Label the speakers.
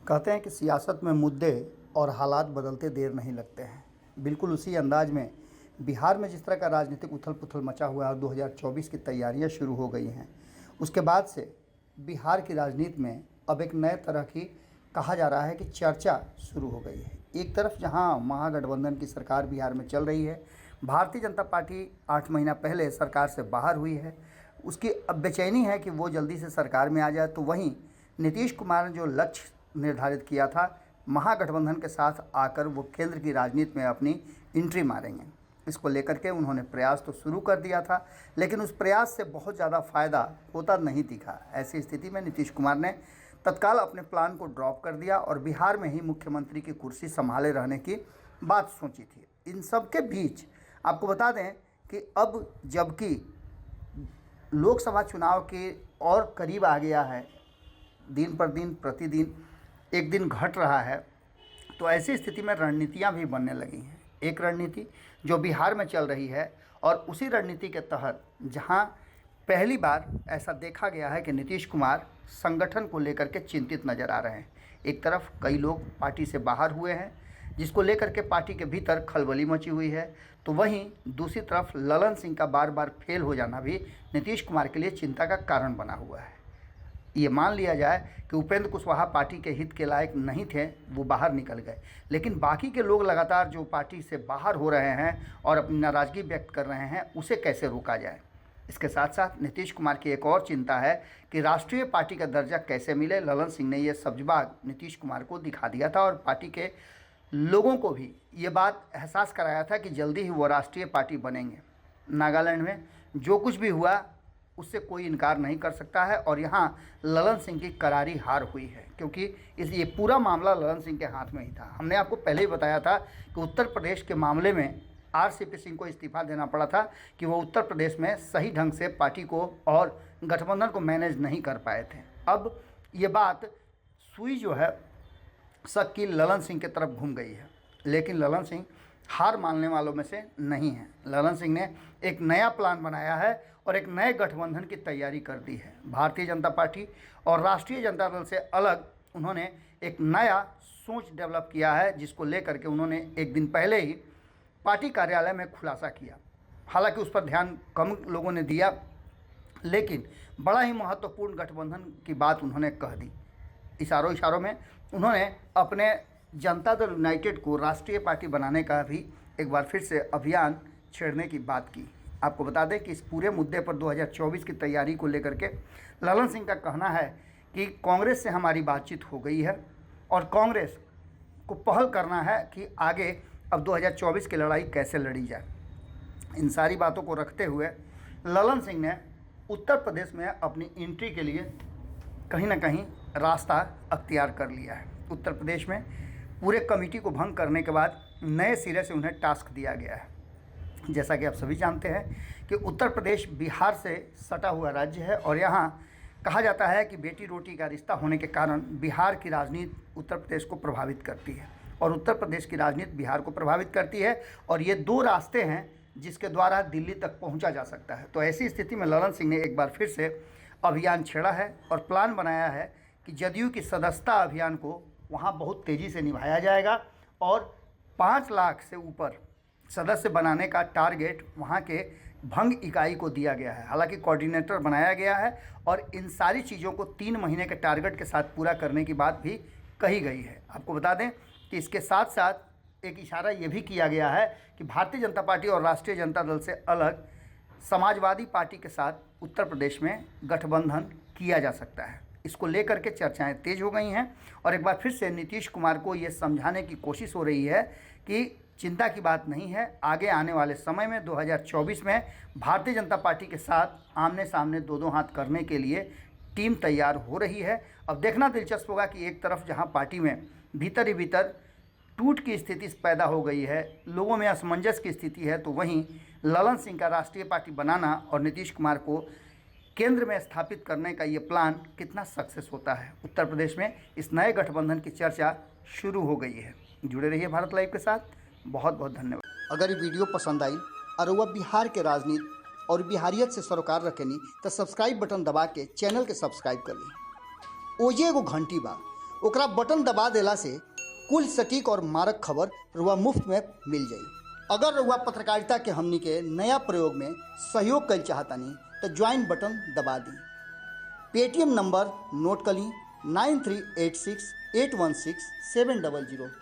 Speaker 1: कहते हैं कि सियासत में मुद्दे और हालात बदलते देर नहीं लगते हैं। बिल्कुल उसी अंदाज में बिहार में जिस तरह का राजनीतिक उथल पुथल मचा हुआ है और 2024 की तैयारियां शुरू हो गई हैं, उसके बाद से बिहार की राजनीति में अब एक नए तरह की कहा जा रहा है कि चर्चा शुरू हो गई है। एक तरफ जहां महागठबंधन की सरकार बिहार में चल रही है, भारतीय जनता पार्टी 8 महीना पहले सरकार से बाहर हुई है, उसकी अब बेचैनी है कि वो जल्दी से सरकार में आ जाए। तो वहीं नीतीश कुमार ने जो लक्ष्य निर्धारित किया था, महागठबंधन के साथ आकर वो केंद्र की राजनीति में अपनी एंट्री मारेंगे, इसको लेकर के उन्होंने प्रयास तो शुरू कर दिया था, लेकिन उस प्रयास से बहुत ज़्यादा फ़ायदा होता नहीं दिखा। ऐसी स्थिति में नीतीश कुमार ने तत्काल अपने प्लान को ड्रॉप कर दिया और बिहार में ही मुख्यमंत्री की कुर्सी संभाले रहने की बात सोची थी। इन सब के बीच आपको बता दें कि अब जबकि लोकसभा चुनाव के और करीब आ गया है, दिन पर दिन प्रतिदिन एक दिन घट रहा है, तो ऐसी स्थिति में रणनीतियाँ भी बनने लगी हैं। एक रणनीति जो बिहार में चल रही है और उसी रणनीति के तहत जहां पहली बार ऐसा देखा गया है कि नीतीश कुमार संगठन को लेकर के चिंतित नज़र आ रहे हैं। एक तरफ कई लोग पार्टी से बाहर हुए हैं, जिसको लेकर के पार्टी के भीतर खलबली मची हुई है, तो वहीं दूसरी तरफ ललन सिंह का बार बार फेल हो जाना भी नीतीश कुमार के लिए चिंता का कारण बना हुआ है। ये मान लिया जाए कि उपेंद्र कुशवाहा पार्टी के हित के लायक नहीं थे, वो बाहर निकल गए, लेकिन बाकी के लोग लगातार जो पार्टी से बाहर हो रहे हैं और अपनी नाराज़गी व्यक्त कर रहे हैं, उसे कैसे रोका जाए। इसके साथ साथ नीतीश कुमार की एक और चिंता है कि राष्ट्रीय पार्टी का दर्जा कैसे मिले। ललन सिंह ने ये सब्जबाग नीतीश कुमार को दिखा दिया था और पार्टी के लोगों को भी ये बात एहसास कराया था कि जल्दी ही वो राष्ट्रीय पार्टी बनेंगे। नागालैंड में जो कुछ भी हुआ उससे कोई इनकार नहीं कर सकता है और यहाँ ललन सिंह की करारी हार हुई है, क्योंकि ये पूरा मामला ललन सिंह के हाथ में ही था। हमने आपको पहले ही बताया था कि उत्तर प्रदेश के मामले में आरसीपी सिंह को इस्तीफा देना पड़ा था कि वो उत्तर प्रदेश में सही ढंग से पार्टी को और गठबंधन को मैनेज नहीं कर पाए थे। अब ये बात सुई जो है शक की ललन सिंह की तरफ घूम गई है, लेकिन ललन सिंह हार मानने वालों में से नहीं है। ललन सिंह ने एक नया प्लान बनाया है और एक नए गठबंधन की तैयारी कर दी है। भारतीय जनता पार्टी और राष्ट्रीय जनता दल से अलग उन्होंने एक नया सोच डेवलप किया है, जिसको लेकर के उन्होंने एक दिन पहले ही पार्टी कार्यालय में खुलासा किया। हालांकि उस पर ध्यान कम लोगों ने दिया, लेकिन बड़ा ही महत्वपूर्ण गठबंधन की बात उन्होंने कह दी। इशारों इशारों में उन्होंने अपने जनता दल यूनाइटेड को राष्ट्रीय पार्टी बनाने का भी एक बार फिर से अभियान छेड़ने की बात की। आपको बता दें कि इस पूरे मुद्दे पर 2024 की तैयारी को लेकर के ललन सिंह का कहना है कि कांग्रेस से हमारी बातचीत हो गई है और कांग्रेस को पहल करना है कि आगे अब 2024 की लड़ाई कैसे लड़ी जाए। इन सारी बातों को रखते हुए ललन सिंह ने उत्तर प्रदेश में अपनी एंट्री के लिए कहीं ना कहीं रास्ता अख्तियार कर लिया है। उत्तर प्रदेश में पूरे कमेटी को भंग करने के बाद नए सिरे से उन्हें टास्क दिया गया है। जैसा कि आप सभी जानते हैं कि उत्तर प्रदेश बिहार से सटा हुआ राज्य है और यहाँ कहा जाता है कि बेटी रोटी का रिश्ता होने के कारण बिहार की राजनीति उत्तर प्रदेश को प्रभावित करती है और उत्तर प्रदेश की राजनीति बिहार को प्रभावित करती है, और ये दो रास्ते हैं जिसके द्वारा दिल्ली तक पहुँचा जा सकता है। तो ऐसी स्थिति में ललन सिंह ने एक बार फिर से अभियान छेड़ा है और प्लान बनाया है कि जदयू की सदस्यता अभियान को वहाँ बहुत तेज़ी से निभाया जाएगा और 5 लाख से ऊपर सदस्य बनाने का टारगेट वहाँ के भंग इकाई को दिया गया है। हालांकि कोऑर्डिनेटर बनाया गया है और इन सारी चीज़ों को 3 महीने के टारगेट के साथ पूरा करने की बात भी कही गई है। आपको बता दें कि इसके साथ साथ एक इशारा ये भी किया गया है कि भारतीय जनता पार्टी और राष्ट्रीय जनता दल से अलग समाजवादी पार्टी के साथ उत्तर प्रदेश में गठबंधन किया जा सकता है। इसको लेकर के चर्चाएं तेज हो गई हैं और एक बार फिर से नीतीश कुमार को ये समझाने की कोशिश हो रही है कि चिंता की बात नहीं है। आगे आने वाले समय में 2024 में भारतीय जनता पार्टी के साथ आमने सामने दो हाथ करने के लिए टीम तैयार हो रही है। अब देखना दिलचस्प होगा कि एक तरफ जहां पार्टी में भीतर ही भीतर टूट की स्थिति पैदा हो गई है, लोगों में असमंजस की स्थिति है, तो वहीं ललन सिंह का राष्ट्रीय पार्टी बनाना और नीतीश कुमार को केंद्र में स्थापित करने का ये प्लान कितना सक्सेस होता है। उत्तर प्रदेश में इस नए गठबंधन की चर्चा शुरू हो गई है। जुड़े रहिए भारत लाइव के साथ। बहुत बहुत धन्यवाद। अगर ये वीडियो पसंद आई और वह बिहार के राजनीति और बिहारियत से सरोकार रखेनी तो सब्सक्राइब बटन दबा के चैनल के सब्सक्राइब कर ली। ओजे एगो घंटी बा, ओकरा बटन दबा देला से कुल सटीक और मारक खबर रुआ मुफ्त में मिल जाई। अगर रुआ पत्रकारिता के हमनी के नया प्रयोग में सहयोग कर चाहतानी तो ज्वाइन बटन दबा दी। पेटीएम नंबर नोट कर ली 9386816700।